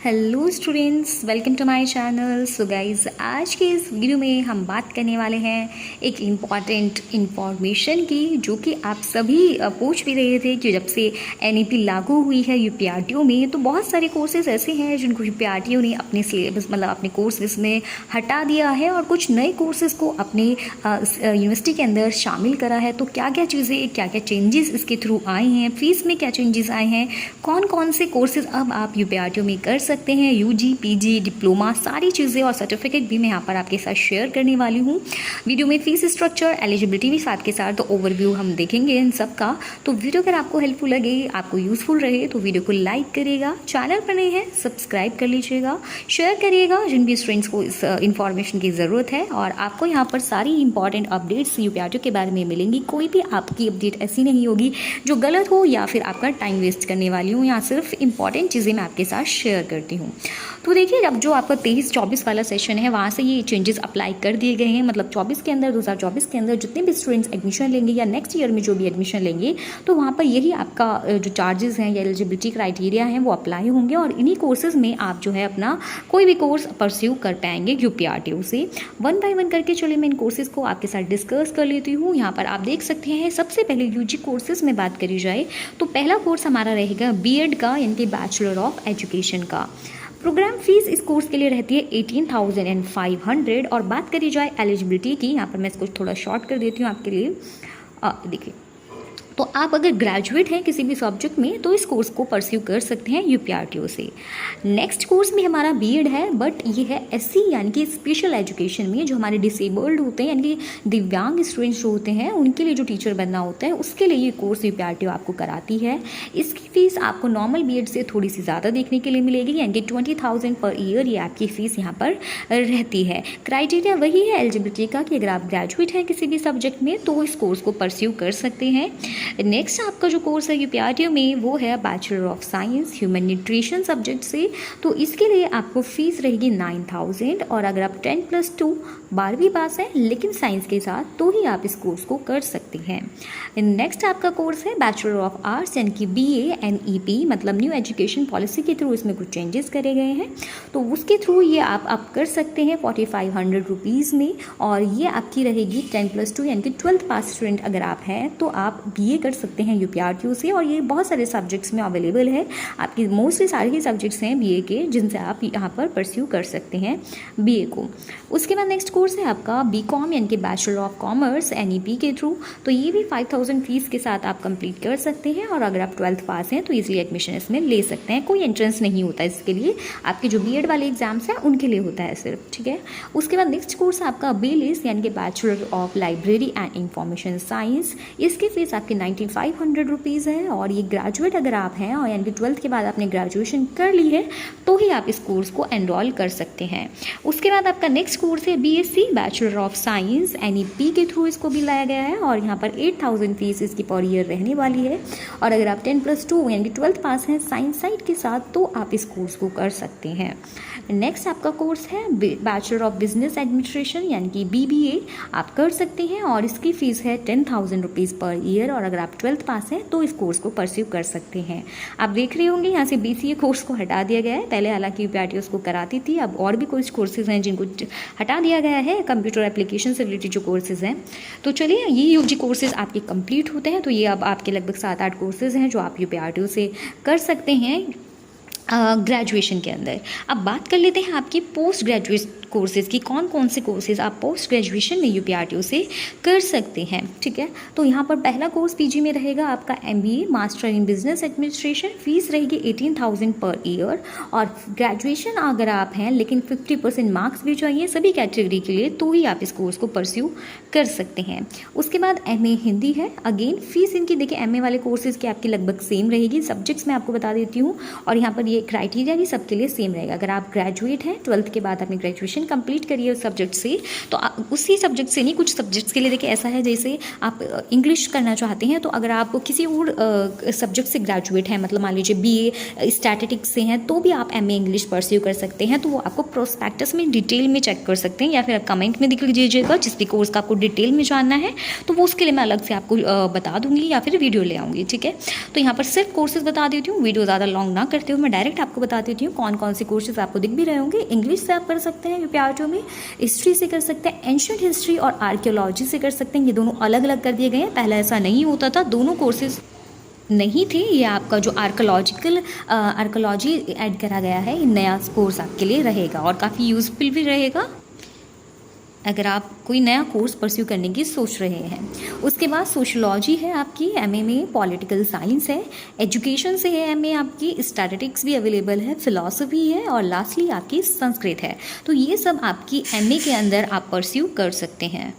Hello students, welcome to my channel. So guys, आज के इस वीडियो में हम बात करने वाले हैं एक इम्पॉर्टेंट इन्फॉर्मेशन की, जो कि आप सभी पूछ भी रहे थे कि जब से एनईपी लागू हुई है यूपीआरटीओ में, तो बहुत सारे कोर्सेज ऐसे हैं जिनको यूपीआरटीओ ने अपने सिलेबस मतलब अपने कोर्सेज में हटा दिया है और कुछ नए कोर्सेज को अपने यूनिवर्सिटी के अंदर शामिल करा है। तो क्या क्या चीज़ें, क्या क्या चेंजेस इसके थ्रू आए हैं, फीस में क्या चेंजेस आए हैं, कौन कौन से कोर्सेज अब आप यूपीआरटीओ में कर सकते हैं, यूजी, पीजी, डिप्लोमा, सारी चीज़ें और सर्टिफिकेट भी मैं यहाँ पर आपके साथ शेयर करने वाली हूँ। वीडियो में फीस स्ट्रक्चर, एलिजिबिलिटी भी साथ के साथ तो ओवरव्यू हम देखेंगे इन सब का। तो वीडियो अगर आपको हेल्पफुल लगे, आपको यूज़फुल रहे, तो वीडियो को लाइक करिएगा, चैनल पर नए हैं सब्सक्राइब कर लीजिएगा, शेयर करिएगा जिन भी स्टूडेंट्स को इस इन्फॉर्मेशन की ज़रूरत है। और आपको यहाँ पर सारी इंपॉर्टेंट अपडेट्स यूपीआरटीओ के बारे में मिलेंगी। कोई भी आपकी अपडेट ऐसी नहीं होगी जो गलत हो या फिर आपका टाइम वेस्ट करने वाली हूँ। यहाँ सिर्फ इंपॉर्टेंट चीज़ें मैं आपके साथ शेयर करती हूँ। तो देखिए, अब जो आपका 23-24 वाला सेशन है, वहाँ से ये चेंजेस अप्लाई कर दिए गए हैं। मतलब 2024 के अंदर जितने भी स्टूडेंट्स एडमिशन लेंगे या नेक्स्ट ईयर में जो भी एडमिशन लेंगे, तो वहाँ पर यही आपका जो चार्जेस हैं या एलिजिबिलिटी क्राइटेरिया हैं वो अप्लाई होंगे। और इन्हीं कोर्सेज में आप जो है अपना कोई भी कोर्स परस्यू कर पाएंगे यूपीआरटीओ से। वन बाय वन करके चलिए मैं इन कोर्सेज को आपके साथ डिस्कस कर लेती हूँ। यहाँ पर आप देख सकते हैं, सबसे पहले यूजी कोर्सेज में बात करी जाए तो पहला कोर्स हमारा रहेगा बीएड का, यानी कि बैचलर ऑफ एजुकेशन का। प्रोग्राम फीस इस कोर्स के लिए रहती है 18,500। और बात करी जाए एलिजिबिलिटी की, यहाँ पर मैं इसको थोड़ा शॉर्ट कर देती हूँ आपके लिए। देखिए, तो आप अगर ग्रेजुएट हैं किसी भी सब्जेक्ट में तो इस कोर्स को परस्यू कर सकते हैं यूपीआरटीओ से। नेक्स्ट कोर्स में हमारा बीएड है, बट ये है एससी यानी कि स्पेशल एजुकेशन में, जो हमारे डिसेबल्ड होते हैं यानी कि दिव्यांग स्टूडेंट्स जो होते हैं उनके लिए जो टीचर बनना होता है, उसके लिए ये कोर्स यूपीआरटीओ आपको कराती है। इसकी फीस आपको नॉर्मल बीएड से थोड़ी सी ज़्यादा देखने के लिए मिलेगी, यानी कि 20,000 पर ईयर ये आपकी फ़ीस यहाँ पर रहती है। क्राइटेरिया वही है एलिजिबिलिटी का कि अगर आप ग्रेजुएट हैं किसी भी सब्जेक्ट में तो इस कोर्स को परस्यू कर सकते हैं। नेक्स्ट आपका जो कोर्स है यूपीआरटीओ में वो है bachelor of science human nutrition subject से। तो इसके लिए आपको फीस रहेगी 9,000। और अगर आप 10+2 12वीं पास हैं लेकिन साइंस के साथ, तो ही आप इस कोर्स को कर सकते हैं। नेक्स्ट आपका कोर्स है बैचलर ऑफ आर्ट्स, यानी कि BA NEP, मतलब न्यू एजुकेशन पॉलिसी के थ्रू इसमें कुछ चेंजेस करे गए हैं, तो उसके थ्रू ये आप कर सकते हैं 4,500 रुपीज़ में। और ये आपकी रहेगी 10+2 यानी कि 12th पास स्टूडेंट अगर आप हैं तो आप BA कर सकते हैं यूपीआरटीओ से। और ये बहुत सारे सब्जेक्ट्स में अवेलेबल है, आपकी मोस्टली सारे ही सब्जेक्ट्स हैं BA के जिनसे आप यहाँ पर परस्यू कर सकते हैं BA को। उसके बाद नेक्स्ट कोर्स है आपका BCom यानी कि बैचलर ऑफ कॉमर्स NEP के थ्रू। तो ये भी 5,000 फीस के साथ आप कंप्लीट कर सकते हैं। और अगर आप 12th पास हैं तो इजीली एडमिशन इसमें ले सकते हैं, कोई एंट्रेंस नहीं होता इसके लिए, आपके जो BEd वाले एग्जाम्स हैं उनके लिए होता है सिर्फ, ठीक है। उसके बाद नेक्स्ट कोर्स है आपका BLIS यानी कि bachelor of library and information science. इसकी फीस आपकी 9,500 रुपीज़ है। और ये ग्रेजुएट अगर आप हैं और यानी कि 12th के बाद आपने ग्रेजुएशन कर ली है तो ही आप इस कोर्स को एनरोल कर सकते हैं। उसके बाद आपका नेक्स्ट कोर्स है BSc bachelor of science NEP के थ्रू इसको भी लाया गया है। और यहाँ पर 8,000 फीस इसकी पर ईयर रहने वाली है। और अगर आप 10+2 यानी कि 12th पास हैं साइंस साइड के साथ तो आप इस कोर्स को कर सकते हैं। नेक्स्ट आपका कोर्स है बैचलर ऑफ बिजनेस एडमिनिस्ट्रेशन यानी कि BBA, आप कर सकते हैं। और इसकी फ़ीस है 10,000 रुपीज़ पर ईयर। और अगर आप 12th पास हैं तो इस कोर्स को परस्यू कर सकते हैं। आप देख रहे होंगे यहाँ से BCA कोर्स को हटा दिया गया है, पहले हालांकि यूपीआरटीओ को कराती थी, अब और भी कुछ कोर्सेज हैं जिनको हटा दिया गया है, कंप्यूटर एप्लीकेशन से रिलेटेड जो कोर्सेज हैं। तो चलिए, ये यूजी कोर्सेज आपके कंप्लीट होते हैं। तो ये अब आपके लगभग 7-8 कोर्सेज हैं जो आप यूपीआरटीओ से कर सकते हैं ग्रेजुएशन के अंदर। अब बात कर लेते हैं आपकी पोस्ट ग्रेजुएट कोर्सेज़ की, कौन कौन से कोर्सेज़ आप पोस्ट ग्रेजुएशन में यूपीआरटीओ से कर सकते हैं, ठीक है। तो यहाँ पर पहला कोर्स PG में रहेगा आपका MBA master in business administration. Fees रहेगी 18,000 पर ईयर। और ग्रेजुएशन अगर आप हैं लेकिन 50% मार्क्स भी चाहिए सभी कैटेगरी के लिए, तो ही आप इस कोर्स को परस्यू कर सकते हैं। उसके बाद MA हिंदी है। अगेन फीस इनकी देखिए MA वाले कोर्सेज़ की आपकी लगभग सेम रहेगी, सब्जेक्ट्स मैं आपको बता देती हूँ। और यहाँ पर ये क्राइटेरिया भी सबके लिए सेम रहेगा। अगर आप ग्रेजुएट हैं, 12th के बाद आपने ग्रेजुएशन ग्रेजुएशन कंप्लीट करी है उस सब्जेक्ट से, तो उसी सब्जेक्ट से नहीं, कुछ सब्जेक्ट्स के लिए देखिए ऐसा है, जैसे आप इंग्लिश करना चाहते हैं तो अगर आप किसी और सब्जेक्ट से ग्रेजुएट हैं, मतलब मान लीजिए BA स्टैटिस्टिक्स से हैं, तो भी आप MA इंग्लिश परस्यू कर सकते हैं। तो वो आपको प्रोस्पेक्टस में डिटेल में चेक कर सकते हैं, या फिर कमेंट में लिख लीजिएगा जिस भी कोर्स का आपको डिटेल में जानना है, तो वो उसके लिए मैं अलग से आपको बता दूंगी या फिर वीडियो ले आऊँगी, ठीक है। तो यहाँ पर सिर्फ कोर्सेज बता देती हूँ, वीडियो ज़्यादा लॉन्ग ना करते हुए मैं डायरेक्ट आपको बता देती हूँ कौन कौन से कोर्सेज आपको दिख भी रहे होंगे। इंग्लिश से आप कर सकते हैं UPRTO में, हिस्ट्री से कर सकते हैं, एंशिएंट हिस्ट्री और आर्कियोलॉजी से कर सकते हैं। ये दोनों अलग अलग कर दिए गए हैं, पहले ऐसा नहीं होता था, दोनों कोर्सेज नहीं थे। ये आपका जो आर्कोलॉजी ऐड करा गया है, ये नया कोर्स आपके लिए रहेगा और काफ़ी यूजफुल भी रहेगा अगर आप कोई नया कोर्स परस्यू करने की सोच रहे हैं। उसके बाद सोशलॉजी है आपकी MA में, पॉलिटिकल साइंस है, एजुकेशन से है MA आपकी, स्टैटिस्टिक्स भी अवेलेबल है, फिलॉसफी है और लास्टली आपकी संस्कृत है। तो ये सब आपकी MA के अंदर आप परस्यू कर सकते हैं।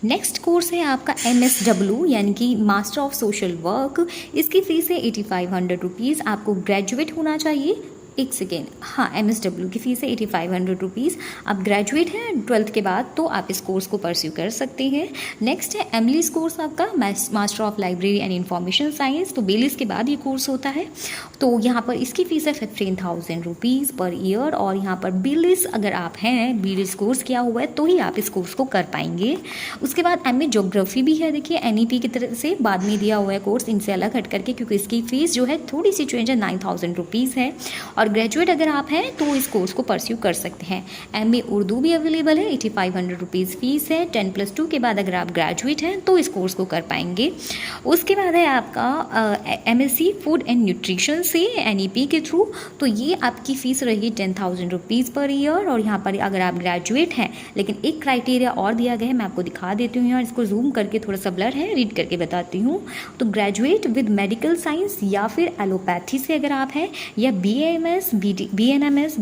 नेक्स्ट कोर्स है आपका MSW यानी कि मास्टर ऑफ सोशल वर्क। इसकी फ़ीस है 8500 रुपीज़। आपको ग्रेजुएट होना चाहिए। एक सेकेंड, हाँ, MSW की फ़ीस है 8500 रुपीज़। आप ग्रेजुएट हैं 12th के बाद तो आप इस कोर्स को परस्यू कर सकते हैं। नेक्स्ट है एमलीस कोर्स आपका, master of library and information science. तो बेलिस के बाद ये कोर्स होता है। तो यहाँ पर इसकी फ़ीस है 15,000 रुपीज़ पर ईयर। और यहाँ पर बेलिस अगर आप हैं, बेलिस कोर्स किया हुआ है तो ही आप इस कोर्स को कर पाएंगे। उसके बाद MA ज्योग्राफी भी है, देखिए NEP की तरफ से बाद में दिया हुआ है कोर्स, इनसे अलग हट करके, क्योंकि इसकी फ़ीस जो है थोड़ी सी चेंज है, 9,000 रुपीज़ है। और ग्रेजुएट अगर आप हैं तो इस कोर्स को परस्यू कर सकते हैं। MA उर्दू भी अवेलेबल है, 8500 रुपीज़ फ़ीस है। 10+2 के बाद अगर आप ग्रेजुएट हैं तो इस कोर्स को कर पाएंगे। उसके बाद है आपका MSc फूड एंड न्यूट्रिशन से NEP के थ्रू। तो ये आपकी फ़ीस रहेगी 10,000 रुपीज़ पर ईयर। और यहाँ पर अगर आप ग्रेजुएट हैं, लेकिन एक क्राइटेरिया और दिया गया है, मैं आपको दिखा देती हूँ यहाँ, इसको जूम करके, थोड़ा सा ब्लर है, रीड करके बताती हूँ। तो ग्रेजुएट विद मेडिकल साइंस या फिर एलोपैथी से अगर आप हैं, या BAMS BNMS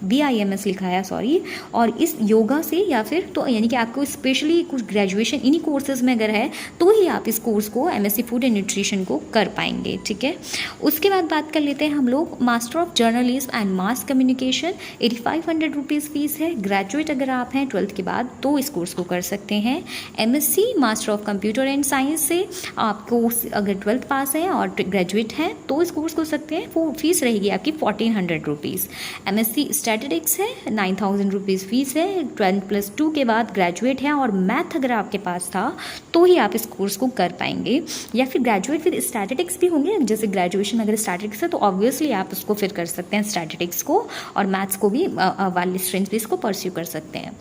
BIMS लिखा है, सॉरी, और इस योगा से, या फिर तो यानी कि आपको स्पेशली कुछ ग्रेजुएशन इन्हीं कोर्सेज में अगर है तो ही आप इस कोर्स को MSc फूड एंड न्यूट्रिशन को कर पाएंगे, ठीक है। उसके बाद बात कर लेते हैं हम लोग master of journalism and mass communication. 8500 rupees fees है। ग्रेजुएट अगर आप हैं 12th के बाद तो इस कोर्स को कर सकते हैं। MSc master of computer and science से आपको अगर 12th पास है और ग्रेजुएट हैं तो इस कोर्स को सकते हैं। वो फीस रहेगी आपकी 1400 रुपीज़। MSc स्टैटिस्टिक्स है, 9,000 रुपीज़ फ़ीस है। 12+2 के बाद ग्रेजुएट है और मैथ अगर आपके पास था तो ही आप इस कोर्स को कर पाएंगे। या फिर ग्रेजुएट फिर स्टैटिस्टिक्स भी होंगे, जैसे ग्रेजुएशन अगर स्टैटिस्टिक्स है तो ऑब्वियसली आप उसको फिर कर सकते हैं, स्टैटिस्टिक्स को, और मैथ्स को भी वाले स्ट्रेंथ भी इसको परस्यू कर सकते हैं।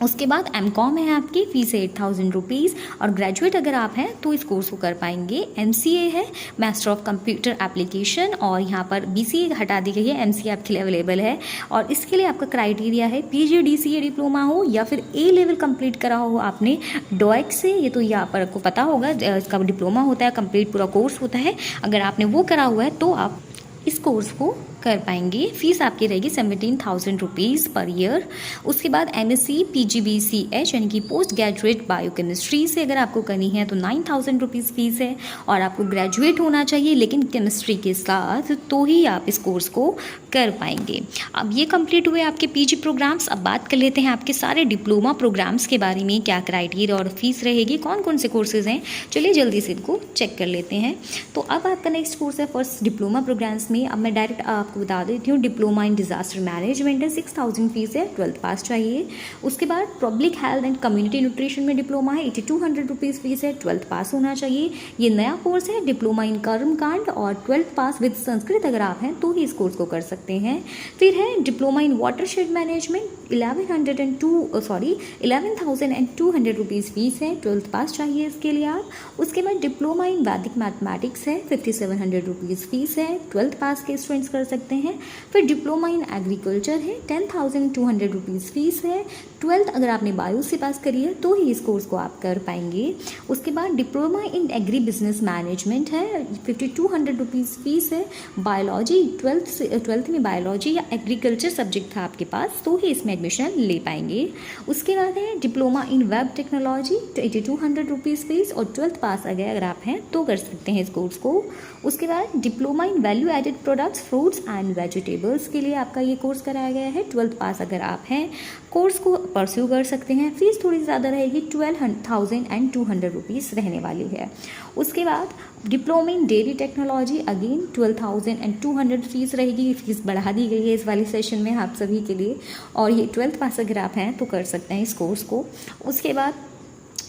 उसके बाद MCOM है आपकी, फ़ीस है 8,000 रुपीज़। और ग्रेजुएट अगर आप हैं तो इस कोर्स को कर पाएंगे। MCA है, मास्टर ऑफ कंप्यूटर एप्लीकेशन, और यहाँ पर BCA हटा दी गई है, MCA आपके लिए अवेलेबल है। और इसके लिए आपका क्राइटेरिया है PG DCA डिप्लोमा हो या फिर A लेवल कंप्लीट करा हो आपने DOEC से। ये तो यहाँ पर आपको पता होगा, इसका डिप्लोमा होता है, कंप्लीट पूरा कोर्स होता है। अगर आपने वो करा हुआ है तो आप इस कोर्स को कर पाएंगे। फीस आपकी रहेगी 17,000 रुपीज़ पर ईयर। उसके बाद MSc PGBCH यानी कि पोस्ट ग्रेजुएट बायोकेमिस्ट्री से अगर आपको करनी है तो 9,000 रुपीज़ फीस है। और आपको ग्रेजुएट होना चाहिए लेकिन केमिस्ट्री के साथ, तो ही आप इस कोर्स को कर पाएंगे। अब ये कंप्लीट हुए आपके PG प्रोग्राम्स। अब बात कर लेते हैं आपके सारे डिप्लोमा प्रोग्राम्स के बारे में, क्या क्राइटेरिया और फीस रहेगी, कौन कौन से कोर्सेज़ हैं। चलिए जल्दी से इनको चेक कर लेते हैं। तो अब आपका नेक्स्ट कोर्स है फर्स्ट डिप्लोमा प्रोग्राम्स में। अब मैं डायरेक्ट आपको बता देती हूँ, डिप्लोमा इन डिजास्टर मैनेजमेंट है, 6,000 फीस है, 12th पास चाहिए। उसके बाद public health and community nutrition में डिप्लोमा है, 8,200 रुपीज़ फीस है, 12th पास होना चाहिए। ये नया कोर्स है, डिप्लोमा इन कर्मकांड, और 12th पास विद संस्कृत अगर आप हैं तो ही इस कोर्स को कर सकते हैं। फिर है diploma in watershed management, 11,200 rupees fees है, 12th पास चाहिए इसके लिए आप। उसके बाद डिप्लोमा इन वैदिक मैथमेटिक्स है, 5,700 रुपीज़ फीस है, 12th पास के स्टूडेंट्स कर सकते हैं। फिर डिप्लोमा इन एग्रीकल्चर है, 10,200 रुपीज़ फीस है, 12th अगर आपने बायो से पास करी है तो ही इस कोर्स को आप कर पाएंगे। उसके बाद डिप्लोमा इन एग्री बिजनेस मैनेजमेंट है, 5,200 रुपीज़ फीस है। बायोलॉजी 12th में बायोलॉजी या एग्रीकल्चर सब्जेक्ट था आपके पास तो ही इसमें एडमिशन ले पाएंगे। उसके बाद है diploma in web technology, 8,200 rupees fees, और 12th पास अगर आप हैं तो कर सकते हैं इस कोर्स को। उसके बाद diploma in value added products, fruits and vegetables के लिए आपका ये कोर्स कराया गया है। 12th पास अगर आप हैं कोर्स को परस्यू कर सकते हैं। फीस थोड़ी ज़्यादा रहेगी, 12,200 रुपीज़ रहने वाली है। उसके बाद डिप्लोमा इन डेयरी टेक्नोलॉजी अगेन 12,200 फीस रहेगी। फीस बढ़ा दी गई है इस वाले सेशन में आप सभी के लिए, और ये 12th पास अगर आप हैं तो कर सकते हैं इस कोर्स को। उसके बाद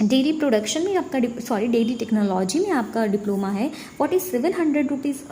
डेयरी प्रोडक्शन में आपका डेयरी टेक्नोलॉजी में आपका डिप्लोमा है। 4700 रुपीज़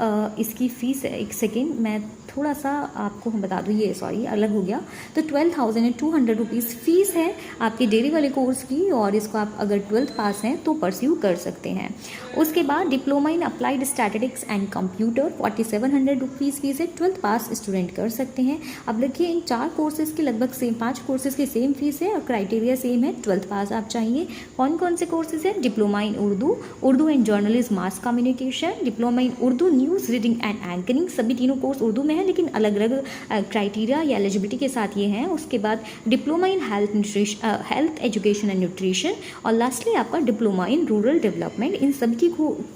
इसकी फ़ीस है। एक सेकेंड मैं थोड़ा सा आपको हम बता दूँ, ये अलग हो गया। तो 12,200 रुपीज़ फ़ीस है आपके डेयरी वाले कोर्स की, और इसको आप अगर 12th पास हैं तो परस्यू कर सकते हैं। उसके बाद diploma in applied statistics and computer 4700 rupees fees है। 12th पास स्टूडेंट कर सकते हैं। अब देखिए इन 4 कोर्सेज़ की लगभग सेम, 5 कोर्सेज़ की सेम फीस है और क्राइटेरिया सेम है। 12th पास आप चाहिए। कौन कौन से कोर्सेज हैं? Diploma in Urdu and journalism mass communication, diploma in Urdu news reading and anchoring. सभी तीनों कोर्स उर्दू में है लेकिन अलग अलग क्राइटेरिया या एलिजिबिलिटी के साथ ये हैं। उसके बाद diploma in health education and nutrition, और लास्टली आपका डिप्लोमा इन रूरल डेवलपमेंट। इन सभी की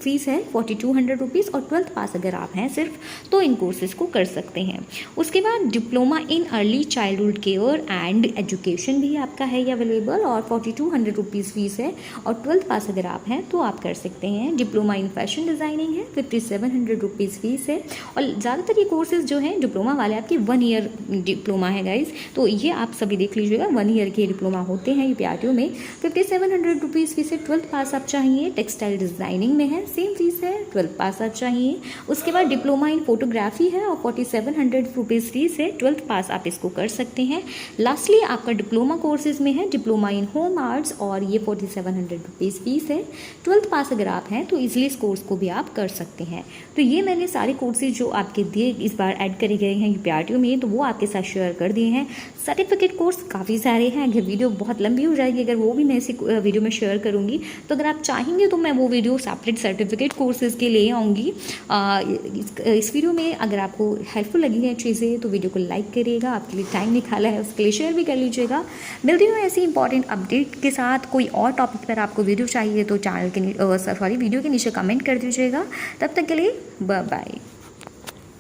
फीस है 4200 रुपीज़, और 12th पास अगर आप हैं सिर्फ तो इन कोर्सेज को कर सकते हैं। उसके बाद diploma in early childhood care and education भी आपका है अवेलेबल, और 4200 रुपीज़ फीस है, और 12th पास अगर आप हैं तो आप कर सकते हैं। डिप्लोमा इन फैशन डिज़ाइनिंग है, 5700 रुपीज़ फीस है, और ज़्यादातर ये कोर्सेज जो हैं डिप्लोमा वाले आपके 1 ईयर डिप्लोमा है गाइज, तो ये आप सभी देख लीजिएगा। 1 ईयर के डिप्लोमा होते हैं यूपीआरटीओ में। 5700 रुपीज़ फीस है। 12th पास आप चाहिए। टेक्सटाइल डिज़ाइनिंग में है, सेम फीस है। 12th पास आप चाहिए। उसके बाद डिप्लोमा इन फोटोग्राफी है और 4700 रुपीज़ फीस है। 12th पास आप इसको कर सकते हैं। लास्टली आपका डिप्लोमा कोर्सेज में है डिप्लोमा इन होम आर्ट्स, और ये 4700 रुपीज़ फीस है। 12th पास अगर आप हैं तो इजीली इस कोर्स को भी आप कर सकते हैं। तो ये मैंने सारे कोर्सेज जो आपके दिए इस बार ऐड करे गए हैं यूपीआरटीओ में, तो वो आपके साथ शेयर कर दिए हैं। सर्टिफिकेट कोर्स काफ़ी सारे हैं, अगर वीडियो बहुत लंबी हो जाएगी अगर वो भी मैं इसी वीडियो में शेयर करूँगी, तो अगर आप चाहेंगे तो मैं वो वीडियो सेपरेट सर्टिफिकेट कोर्सेज़ के ले आऊँगी। इस वीडियो में अगर आपको हेल्पफुल लगी है चीज़ें तो वीडियो को लाइक करिएगा, आपके लिए टाइम निकाला है उसके लिए शेयर भी कर लीजिएगा। मिलती हूँ ऐसी इंपॉर्टेंट अपडेट के साथ। कोई और टॉपिक पर आपको वीडियो चाहिए तो वीडियो के नीचे कमेंट कर दीजिएगा। तब तक के लिए बाय बाय।